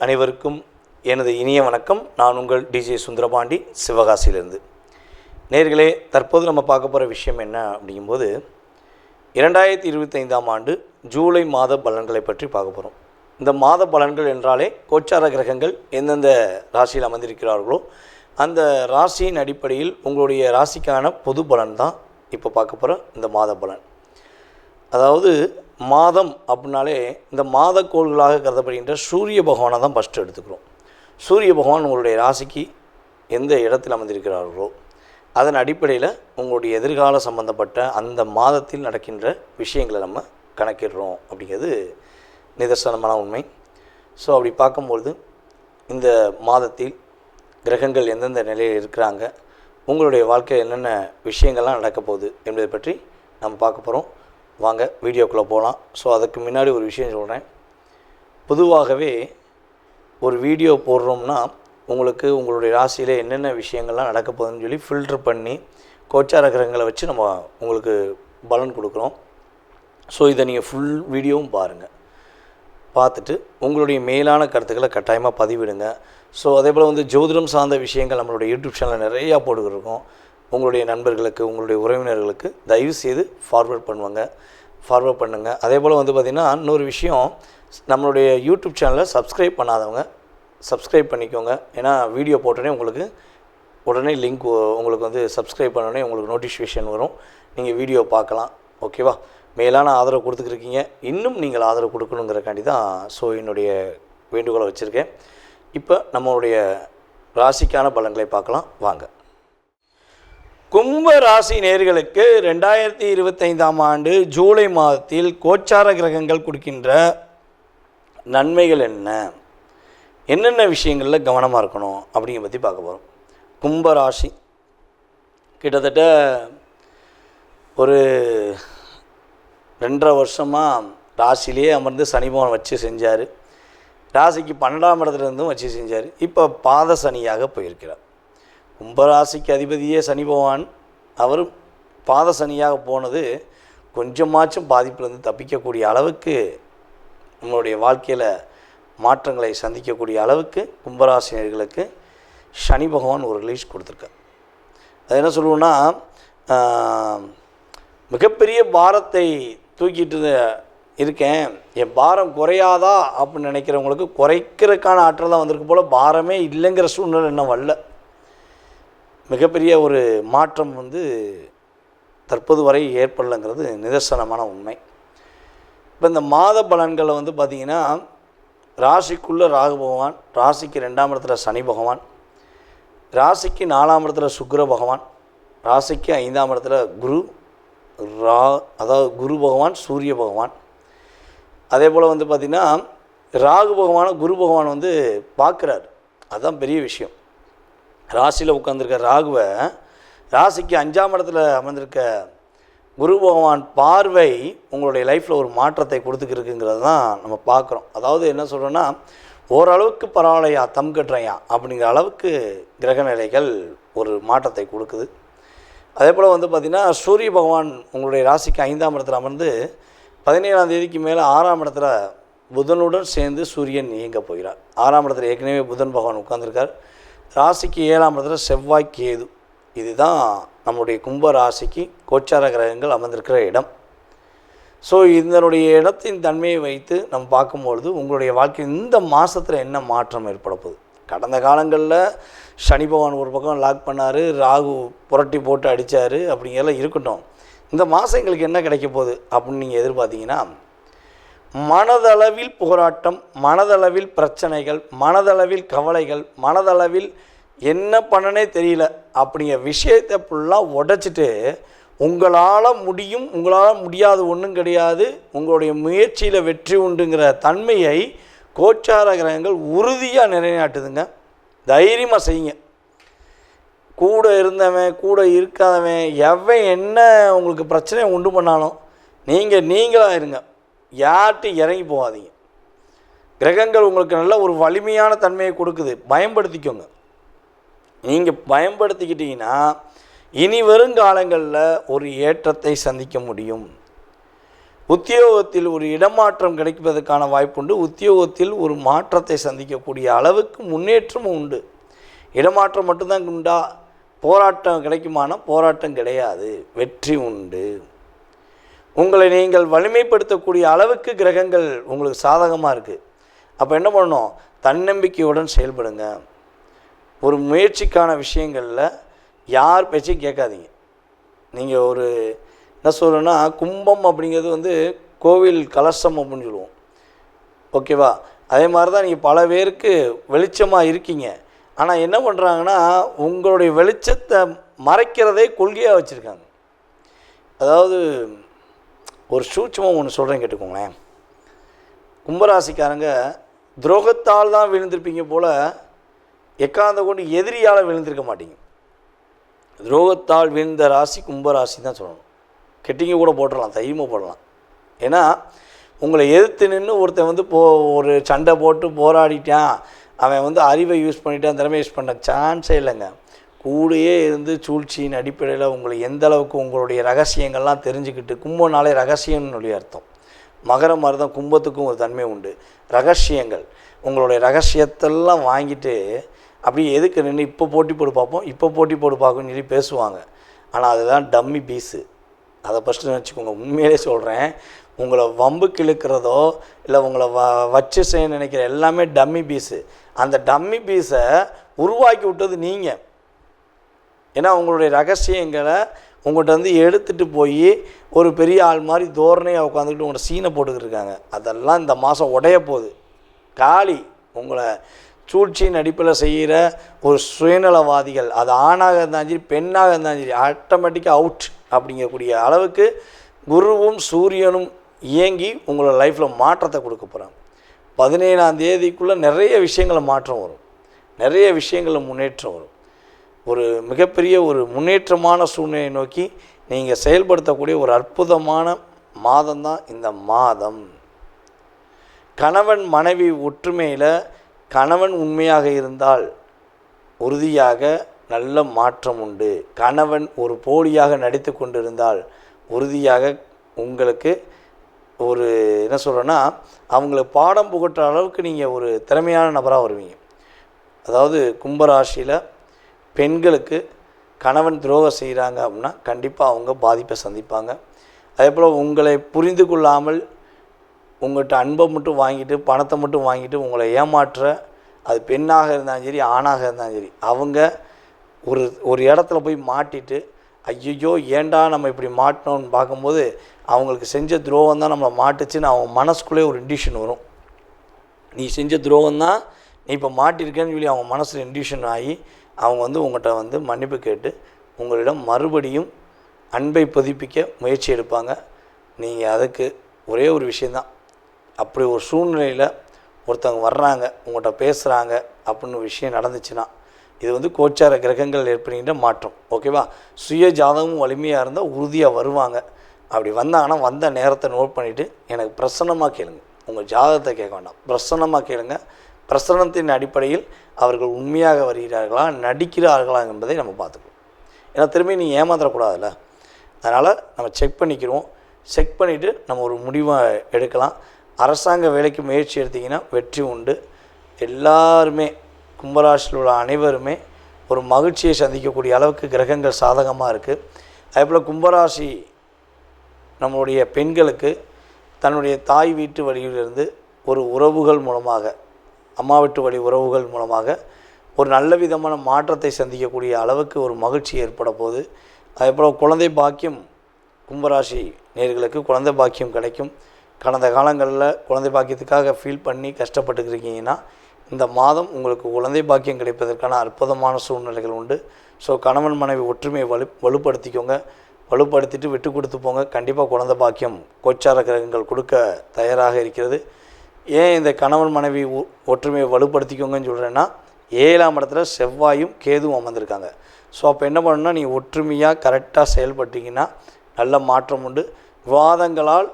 அனைவருக்கும் எனது இனிய வணக்கம். நான் உங்கள் டிஜே சுந்தரபாண்டி, சிவகாசியிலிருந்து. நேர்களே, தற்போது நம்ம பார்க்க போகிற விஷயம் என்ன அப்படிங்கும்போது 2025ஆம் ஆண்டு ஜூலை மாத பலன்களை பற்றி பார்க்க போகிறோம். இந்த மாத பலன்கள் என்றாலே கோச்சார கிரகங்கள் எந்தெந்த ராசியில் அமர்ந்திருக்கிறார்களோ அந்த ராசியின் அடிப்படையில் உங்களுடைய ராசிக்கான பொது பலன் தான் இப்போ பார்க்க போகிற இந்த மாத பலன். அதாவது மாதம் அப்படின்னாலே இந்த மாத கோள்களாக கருதப்படுகின்ற சூரிய பகவானை தான் ஃபஸ்ட்டு எடுத்துக்கிறோம். சூரிய பகவான் உங்களுடைய ராசிக்கு எந்த இடத்தில் அமர்ந்திருக்கிறார்களோ அதன் அடிப்படையில் உங்களுடைய எதிர்கால சம்பந்தப்பட்ட அந்த மாதத்தில் நடக்கின்ற விஷயங்களை நம்ம கணக்கிடுறோம் அப்படிங்கிறது நிதர்சனமான உண்மை. ஸோ அப்படி பார்க்கும்பொழுது இந்த மாதத்தில் கிரகங்கள் எந்தெந்த நிலையில் இருக்கிறாங்க, உங்களுடைய வாழ்க்கையில் என்னென்ன விஷயங்கள்லாம் நடக்க போகுது என்பதை பற்றி நம்ம பார்க்க போகிறோம். வாங்க வீடியோக்குள்ளே போகலாம். ஸோ அதுக்கு முன்னாடி ஒரு விஷயம் சொல்கிறேன். பொதுவாகவே ஒரு வீடியோ போடுறோம்னா உங்களுக்கு உங்களுடைய ராசியில் என்னென்ன விஷயங்கள்லாம் நடக்க போகுதுன்னு சொல்லி ஃபில்ட்ரு பண்ணி கோச்சார கிரகங்களை வச்சு நம்ம உங்களுக்கு பலன் கொடுக்குறோம். ஸோ இதை நீங்கள் ஃபுல் வீடியோவும் பாருங்கள். பார்த்துட்டு உங்களுடைய மேலான கருத்துக்களை கட்டாயமாக பதிவிடுங்க. ஸோ அதே போல் ஜோதிடம் சார்ந்த விஷயங்கள் நம்மளுடைய யூடியூப் சேனலில் நிறையா போட்டுக்கிருக்கோம். உங்களுடைய நண்பர்களுக்கு, உங்களுடைய உறவினர்களுக்கு தயவுசெய்து ஃபார்வர்ட் பண்ணுங்கள். அதே போல் பார்த்திங்கன்னா இன்னொரு விஷயம், நம்மளுடைய யூடியூப் சேனலை சப்ஸ்கிரைப் பண்ணாதவங்க சப்ஸ்கிரைப் பண்ணிக்கோங்க. ஏன்னா வீடியோ போட்டோடனே உங்களுக்கு உடனே லிங்க் உங்களுக்கு சப்ஸ்கிரைப் பண்ணோடனே உங்களுக்கு நோட்டிஃபிகேஷன் வரும், நீங்கள் வீடியோ பார்க்கலாம். ஓகேவா? மேலான ஆதரவு கொடுத்துக்கிருக்கீங்க, இன்னும் நீங்கள் ஆதரவு கொடுக்கணுங்கிறக்காண்டி தான் ஸோ என்னுடைய வேண்டுகோளை வச்சுருக்கேன். இப்போ நம்மளுடைய ராசிக்கான பலன்களை பார்க்கலாம் வாங்க. கும்ப ராசி நேயர்களுக்கு 2025ஆம் ஆண்டு ஜூலை மாதத்தில் கோச்சார கிரகங்கள் கொடுக்கின்ற நன்மைகள் என்னென்ன விஷயங்களில் கவனமாக இருக்கணும் அப்படிங்கிற பற்றி பார்க்க போகிறோம். கும்ப ராசி கிட்டத்தட்ட ஒரு 2.5 வருஷமாக ராசிலேயே அமர்ந்து சனி பகவான் வச்சு செஞ்சார். ராசிக்கு 12ஆம் இடத்துலேருந்தும் வச்சு செஞ்சார். இப்போ பாத சனியாக போயிருக்கிறார். கும்பராசிக்கு அதிபதியே சனி பகவான், அவர் பாத சனியாக போனது கொஞ்சமாச்சும் பாதிப்புலேருந்து தப்பிக்கக்கூடிய அளவுக்கு நம்மளுடைய வாழ்க்கையில் மாற்றங்களை சந்திக்கக்கூடிய அளவுக்கு கும்பராசினியர்களுக்கு சனி பகவான் ஒரு ரிலீஸ் கொடுத்துருக்கார். அது என்ன சொல்லுவோன்னா, மிகப்பெரிய பாரத்தை தூக்கிட்டு இருக்கேன், என் பாரம் குறையாதா அப்படின்னு நினைக்கிறவங்களுக்கு குறைக்கிறதுக்கான ஆற்றல் தான் வந்திருக்கு போல், பாரமே இல்லைங்கிற சூழ்நிலை இன்னும் வரல. மிகப்பெரிய ஒரு மாற்றம் தற்போது வரை ஏற்படலைங்கிறது நிதர்சனமான உண்மை. இப்போ இந்த மாத பலன்களை பார்த்திங்கன்னா, ராசிக்குள்ளே ராகு பகவான், ராசிக்கு 2ஆம் இடத்துல சனி பகவான், ராசிக்கு 4ஆம் இடத்துல சுக்கிர பகவான், ராசிக்கு 5ஆம் இடத்துல குரு பகவான், சூரிய பகவான். அதே போல் பார்த்திங்கன்னா ராகு பகவானை குரு பகவான் பார்க்குறாரு. அதுதான் பெரிய விஷயம். ராசியில் உட்காந்துருக்க ராகுவை ராசிக்கு 5ஆம் இடத்துல அமர்ந்திருக்க குரு பகவான் பார்வை உங்களுடைய லைஃப்பில் ஒரு மாற்றத்தை கொடுத்துக்கிருக்குங்கிறது தான் நம்ம பார்க்குறோம். அதாவது என்ன சொல்கிறோன்னா, ஓரளவுக்கு பரவாயில்லையா, தம் கட்டுறையா அப்படிங்கிற அளவுக்கு கிரக நிலைகள் ஒரு மாற்றத்தை கொடுக்குது. அதே போல் பார்த்திங்கன்னா சூரிய பகவான் உங்களுடைய ராசிக்கு 5ஆம் இடத்துல அமர்ந்து 17ஆம் தேதிக்கு மேலே 6ஆம் இடத்துல புதனுடன் சேர்ந்து சூரியன் இயங்க போகிறார். 6ஆம் இடத்துல ஏற்கனவே புதன் பகவான் உட்கார்ந்துருக்கார். ராசிக்கு 7ஆம் இடத்துல செவ்வாய், கேது. இதுதான் நம்முடைய கும்ப ராசிக்கு கோச்சார கிரகங்கள் அமர்ந்திருக்கிற இடம். ஸோ இதனுடைய இடத்தின் தன்மையை வைத்து நம்ம பார்க்கும்பொழுது உங்களுடைய வாழ்க்கையில் இந்த மாதத்தில் என்ன மாற்றம் ஏற்பட போகுது. கடந்த காலங்களில் சனி பகவான் ஒரு பக்கம் லாக் பண்ணார், ராகு புரட்டி போட்டு அடித்தார், அப்படிங்கிறலாம் இருக்கட்டும். இந்த மாதம் எங்களுக்கு என்ன கிடைக்க போகுது அப்படின்னு நீங்கள் எதிர்பார்த்தீங்கன்னா, மனதளவில் போராட்டம், மனதளவில் பிரச்சனைகள், மனதளவில் கவலைகள், மனதளவில் என்ன பண்ணனே தெரியல அப்படிங்கிற விஷயத்தை ஃபுல்லாக உடைச்சிட்டு உங்களால் முடியும், உங்களால் முடியாது ஒன்றும் கிடையாது, உங்களுடைய முயற்சியில் வெற்றி உண்டுங்கிற தன்மையை கோச்சார கிரகங்கள் உறுதியாக நிலைநாட்டுதுங்க. தைரியமாக செய்யுங்க. கூட இருந்தவன் கூட இருக்காதவன் எவன் என்ன உங்களுக்கு பிரச்சனையை உண்டு பண்ணாலும் நீங்களாக இருங்க. யார்கிட்டையும் இறங்கி போகாதீங்க. கிரகங்கள் உங்களுக்கு நல்ல ஒரு வலிமையான தன்மையை கொடுக்குது, பயன்படுத்திக்கோங்க. நீங்கள் பயன்படுத்திக்கிட்டீங்கன்னா இனி வருங்காலங்களில் ஒரு ஏற்றத்தை சந்திக்க முடியும். உத்தியோகத்தில் ஒரு இடமாற்றம் கிடைப்பதற்கான வாய்ப்புண்டு. உத்தியோகத்தில் ஒரு மாற்றத்தை சந்திக்கக்கூடிய அளவுக்கு முன்னேற்றமும் உண்டு. இடமாற்றம் மட்டும்தான் உண்டா? போராட்டம் கிடைக்குமானா போராட்டம் கிடையாது, வெற்றி உண்டு. உங்களை நீங்கள் வலிமைப்படுத்தக்கூடிய அளவுக்கு கிரகங்கள் உங்களுக்கு சாதகமாக இருக்குது. அப்போ என்ன பண்ணணும்? தன்னம்பிக்கையுடன் செயல்படுங்க. ஒரு முயற்சிக்கான விஷயங்களில் யார் பேச்சையும் கேட்காதீங்க. நீங்கள் ஒரு என்ன சொல்கிறேன்னா, கும்பம் அப்படிங்கிறது கோவில் கலசம் அப்படின்னு சொல்லுவோம், ஓகேவா? அதே மாதிரி தான் நீங்கள் பல பேருக்கு வெளிச்சமாக இருக்கீங்க. ஆனால் என்ன பண்ணுறாங்கன்னா, உங்களுடைய வெளிச்சத்தை மறைக்கிறதே கொள்கையாக வச்சுருக்காங்க. அதாவது ஒரு சூட்சமாக ஒன்று சொல்கிறேன், கேட்டுக்கோங்களேன். கும்பராசிக்காரங்க துரோகத்தால் தான் விழுந்திருப்பீங்க போல், எக்காந்த கொண்டு எதிரியால் விழுந்திருக்க மாட்டீங்க. துரோகத்தால் விழுந்த ராசி கும்பராசி தான் சொல்லணும். கெட்டிங்க கூட போட்டுடலாம், தைரியமாக போடலாம். ஏன்னா உங்களை எதிர்த்து நின்று ஒருத்தன் ஒரு சண்டை போட்டு போராடிட்டான், அவன் அறிவை யூஸ் பண்ணிட்டான், திறமை யூஸ் பண்ண சான்ஸே இல்லைங்க. கூடயே இருந்து சூழ்ச்சியின் அடிப்படையில் உங்களை எந்த அளவுக்கு உங்களுடைய ரகசியங்கள்லாம் தெரிஞ்சுக்கிட்டு, கும்பனாலே ரகசியம்னு சொல்லி அர்த்தம். மகரம் மாதிரி தான் கும்பத்துக்கும் ஒரு தன்மை உண்டு, ரகசியங்கள். உங்களுடைய ரகசியத்தெல்லாம் வாங்கிட்டு அப்படியே எதுக்கு நின்று இப்போ போட்டி போட்டு பார்ப்போம், இப்போ போட்டி போட்டு பார்க்கணும்னு சொல்லி பேசுவாங்க. ஆனால் அதுதான் டம்மி பீஸு. அதை ஃபஸ்ட்டு நினச்சிக்கோங்க. உண்மையிலே சொல்கிறேன், உங்களை வம்புக்கு இழுக்கிறதோ இல்லை உங்களை வச்சு செய்ய நினைக்கிற எல்லாமே டம்மி பீஸு. அந்த டம்மி பீஸை உருவாக்கி விட்டது நீங்கள். ஏன்னா உங்களுடைய ரகசியங்களை உங்கள்கிட்ட எடுத்துகிட்டு போய் ஒரு பெரிய ஆள் மாதிரி தோரணையாக உட்காந்துக்கிட்டு உங்களோட சீனை போட்டுக்கிட்டு இருக்காங்க. அதெல்லாம் இந்த மாதம் உடைய போகுது. காலி. உங்களை சூழ்ச்சியின் அடிப்படையில் செய்கிற ஒரு சுயநலவாதிகள், அது ஆணாக இருந்தாலும் சரி பெண்ணாக இருந்தாலும் சரி, ஆட்டோமேட்டிக்காக அவுட் அப்படிங்கக்கூடிய அளவுக்கு குருவும் சூரியனும் இயங்கி உங்களோட லைஃப்பில் மாற்றத்தை கொடுக்க போகிறாங்க. 17ஆம் தேதிக்குள்ளே நிறைய விஷயங்களில் மாற்றம் வரும், நிறைய விஷயங்களில் முன்னேற்றம் வரும். ஒரு மிகப்பெரிய ஒரு முன்னேற்றமான சூழ்நிலையை நோக்கி நீங்கள் செயல்படுத்தக்கூடிய ஒரு அற்புதமான மாதம்தான் இந்த மாதம். கணவன் மனைவி ஒற்றுமையில் கணவன் உண்மையாக இருந்தால் உறுதியாக நல்ல மாற்றம் உண்டு. கணவன் ஒரு போலியாக நடித்து கொண்டிருந்தால் உறுதியாக உங்களுக்கு ஒரு என்ன சொல்கிறேன்னா, அவங்களுக்கு பாடம் புகட்டுற அளவுக்கு நீங்கள் ஒரு திறமையான நபராக வருவீங்க. அதாவது கும்பராசியில் பெண்களுக்கு கணவன் துரோகம் செய்கிறாங்க அப்படின்னா கண்டிப்பாக அவங்க பாதிப்பை சந்திப்பாங்க. அதே போல் உங்களை புரிந்து கொள்ளாமல் உங்கள்கிட்ட அன்பை மட்டும் வாங்கிட்டு பணத்தை மட்டும் வாங்கிட்டு உங்களை ஏமாற்ற, அது பெண்ணாக இருந்தாலும் சரி ஆணாக இருந்தாலும் சரி, அவங்க ஒரு இடத்துல போய் மாட்டிட்டு ஐயோ ஏண்டா நம்ம இப்படி மாட்டினோன்னு பார்க்கும்போது அவங்களுக்கு செஞ்ச துரோகம் தான் நம்மளை மாட்டுச்சுன்னு அவங்க மனசுக்குள்ளே ஒரு இண்டிஷன் வரும். நீ செஞ்ச துரோகம் தான் நீ இப்போ மாட்டிருக்கேன்னு சொல்லி அவங்க மனசில் இண்டிஷன் ஆகி அவங்க உங்கள்கிட்ட மன்னிப்பு கேட்டு உங்களிடம் மறுபடியும் அன்பை புதுப்பிக்க முயற்சி எடுப்பாங்க. நீங்கள் அதுக்கு ஒரே ஒரு விஷயந்தான், அப்படி ஒரு சூழ்நிலையில் ஒருத்தவங்க வர்றாங்க உங்கள்கிட்ட பேசுகிறாங்க அப்படின்னு விஷயம் நடந்துச்சுன்னா, இது கோச்சார கிரகங்கள் ஏற்படுகின்ற மாற்றம், ஓகேவா? சுய ஜாதகமும் வலிமையாக இருந்தால் உறுதியாக வருவாங்க. அப்படி வந்தாங்கன்னா வந்த நேரத்தை நோட் பண்ணிவிட்டு எனக்கு பிரசன்னமாக கேளுங்க. உங்கள் ஜாதகத்தை கேட்க வேண்டாம், பிரசன்னமாக கேளுங்க. பிரசன்னத்தின் அடிப்படையில் அவர்கள் உண்மையாக வருகிறார்களா நடிக்கிறார்களா என்பதை நம்ம பார்த்துக்கணும். ஏன்னா திரும்பி நீங்கள் ஏமாந்துடக்கூடாதுல்ல, அதனால் நம்ம செக் பண்ணிக்கிறோம். செக் பண்ணிவிட்டு நம்ம ஒரு முடிவை எடுக்கலாம். அரசாங்க வேலைக்கு முயற்சி எடுத்திங்கன்னா வெற்றி உண்டு. எல்லாருமே கும்பராசியில் உள்ள அனைவருமே ஒரு மகிழ்ச்சியை சந்திக்கக்கூடிய அளவுக்கு கிரகங்கள் சாதகமாக இருக்குது. அதேபோல் கும்பராசி நம்மளுடைய பெண்களுக்கு தன்னுடைய தாய் வீட்டு வழியிலிருந்து ஒரு உறவுகள் மூலமாக, அம்மா வீட்டு வழி உறவுகள் மூலமாக ஒரு நல்ல விதமான மாற்றத்தை சந்திக்கக்கூடிய அளவுக்கு ஒரு மகிழ்ச்சி ஏற்பட போகுது. அதேபோல் குழந்தை பாக்கியம், கும்பராசி நேயர்களுக்கு குழந்தை பாக்கியம் கிடைக்கும். கடந்த காலங்களில் குழந்தை பாக்கியத்துக்காக ஃபீல் பண்ணி கஷ்டப்பட்டுருக்கீங்கன்னா இந்த மாதம் உங்களுக்கு குழந்தை பாக்கியம் கிடைப்பதற்கான அற்புதமான சூழ்நிலைகள் உண்டு. ஸோ கணவன் மனைவி ஒற்றுமையை வலுப்படுத்திக்கோங்க. வலுப்படுத்திட்டு விட்டு கொடுத்து போங்க. கண்டிப்பாக குழந்தை பாக்கியம் கோச்சார கிரகங்கள் கொடுக்க தயாராக இருக்கிறது. ஏன் இந்த கணவன் மனைவி ஒற்றுமையை வலுப்படுத்திக்கோங்கன்னு சொல்கிறேன்னா, 7ஆம் இடத்துல செவ்வாயும் கேதுவும் அமர்ந்திருக்காங்க. ஸோ அப்போ என்ன பண்ணணும்னா, நீங்கள் ஒற்றுமையாக கரெக்டாக செயல்பட்டீங்கன்னா நல்ல மாற்றம் உண்டு. விவாதங்களால்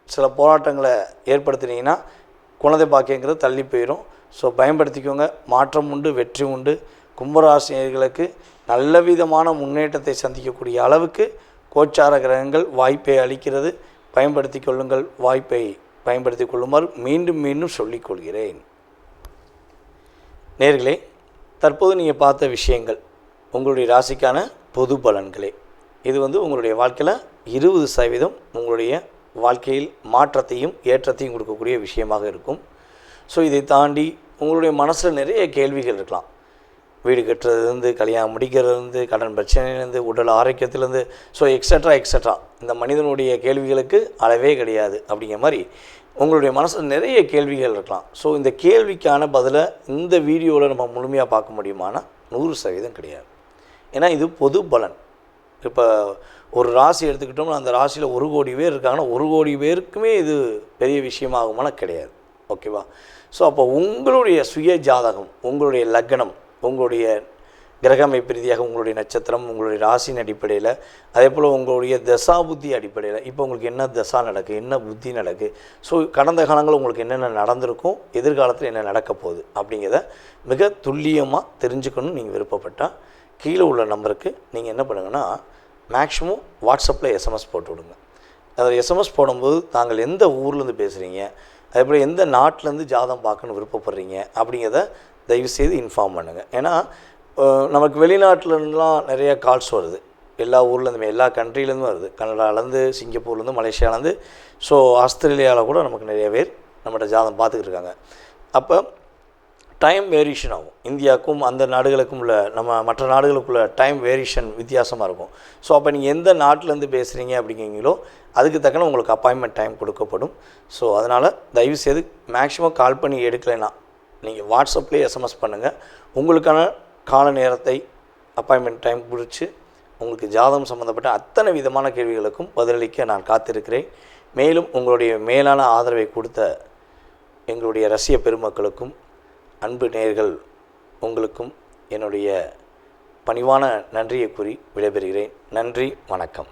சில போராட்டங்களை ஏற்படுத்தினீங்கன்னா குழந்தை பாக்கியங்கிறது தள்ளி போயிடும். ஸோ பயன்படுத்திக்கோங்க. மாற்றம் உண்டு, வெற்றி உண்டு. கும்பராசினியர்களுக்கு நல்ல விதமான முன்னேற்றத்தை சந்திக்கக்கூடிய அளவுக்கு கோச்சார கிரகங்கள் வாய்ப்பை அளிக்கிறது. பயன்படுத்தி கொள்ளுங்கள். வாய்ப்பை பயன்படுத்தி கொள்ளுமாறு மீண்டும் மீண்டும் சொல்லிக்கொள்கிறேன். நேர்களே, தற்போது நீங்கள் பார்த்த விஷயங்கள் உங்களுடைய ராசிக்கான பொது பலன்களே. இது உங்களுடைய வாழ்க்கையில் 20% உங்களுடைய வாழ்க்கையில் மாற்றத்தையும் ஏற்றத்தையும் கொடுக்கக்கூடிய விஷயமாக இருக்கும். ஸோ இதை தாண்டி உங்களுடைய மனசில் நிறைய கேள்விகள் இருக்கலாம். வீடு கட்டுறதுலேருந்து, கல்யாணம் முடிக்கிறதுலேருந்து, கடன் பிரச்சனையிலேருந்து, உடல் ஆரோக்கியத்திலேருந்து, ஸோ எக்ஸட்ரா இந்த மனிதனுடைய கேள்விகளுக்கு அளவே கிடையாது. அப்படிங்கிற மாதிரி உங்களுடைய மனசில் நிறைய கேள்விகள் இருக்கலாம். ஸோ இந்த கேள்விக்கான பதிலை இந்த வீடியோவில் நம்ம முழுமையாக பார்க்க முடியுமானா 100% கிடையாது. ஏன்னா இது பொது பலன். இப்போ ஒரு ராசி எடுத்துக்கிட்டோம்னா அந்த ராசியில் 1 கோடி பேர் இருக்காங்கன்னா 1 கோடி பேருக்குமே இது பெரிய விஷயமாகுமான கிடையாது. ஓகேவா? ஸோ அப்போ உங்களுடைய சுய ஜாதகம், உங்களுடைய லக்னம், உங்களுடைய கிரக அமைப்பு ரீதியாக உங்களுடைய நட்சத்திரம், உங்களுடைய ராசியின் அடிப்படையில், அதே போல் உங்களுடைய தசா புத்தி அடிப்படையில் இப்போ உங்களுக்கு என்ன தசா நடக்குது, என்ன புத்தி நடக்குது, ஸோ கடந்த காலங்கள் உங்களுக்கு என்னென்ன நடந்திருக்கும், எதிர்காலத்தில் என்ன நடக்க போகுது அப்படிங்கிறத மிக துல்லியமாக தெரிஞ்சுக்கணும்னு நீங்கள் விருப்பப்பட்டால் கீழே உள்ள நம்பருக்கு நீங்கள் என்ன பண்ணுங்கன்னா மேக்ஸிமம் வாட்ஸ்அப்பில் எஸ்எம்எஸ் போட்டு விடுங்க. அதில் எஸ்எம்எஸ் போடும்போது தாங்கள் எந்த ஊர்லேருந்து பேசுகிறீங்க, அதேபோல் எந்த நாட்டிலேருந்து ஜாதகம் பார்க்கணுன்னு விருப்பப்படுறீங்க அப்படிங்கிறத தயவுசெய்து இன்ஃபார்ம் பண்ணுங்கள். ஏன்னா நமக்கு வெளிநாட்டிலலாம் நிறைய கால்ஸ் வருது. எல்லா ஊர்லேருந்துமே, எல்லா கண்ட்ரிலேருந்து வருது. கனடாலேருந்து, சிங்கப்பூர்லேருந்து, மலேசியாவிலேருந்து, ஸோ ஆஸ்திரேலியாவில் கூட நமக்கு நிறைய பேர் நம்மகிட்ட ஜாதகம் பார்த்துக்கிட்டு இருக்காங்க. அப்போ டைம் வேரியேஷன் ஆகும். இந்தியாவுக்கும் அந்த நாடுகளுக்கும் உள்ள மற்ற நாடுகளுக்குள்ள டைம் வேரியேஷன் வித்தியாசமாக இருக்கும். ஸோ அப்போ நீங்கள் எந்த நாட்டிலேருந்து பேசுகிறீங்க அப்படிங்கிறீங்களோ அதுக்கு தக்கன உங்களுக்கு அப்பாயின்மெண்ட் டைம் கொடுக்கப்படும். ஸோ அதனால் தயவுசெய்து மேக்ஸிமம் கால் பண்ணி எடுக்கலைன்னா நீங்கள் வாட்ஸ்அப்லேயே எஸ்எம்எஸ் பண்ணுங்கள். உங்களுக்கான கால நேரத்தை அப்பாயின்மெண்ட் டைம் குறித்து உங்களுக்கு ஜாதகம் சம்மந்தப்பட்ட அத்தனை விதமான கேள்விகளுக்கும் பதிலளிக்க நான் காத்திருக்கிறேன். மேலும் உங்களுடைய மேலான ஆதரவை கொடுத்த எங்களுடைய ரசிக பெருமக்களுக்கும் அன்பு நேயர்கள் உங்களுக்கும் என்னுடைய பணிவான நன்றியை கூறி விடைபெறுகிறேன். நன்றி, வணக்கம்.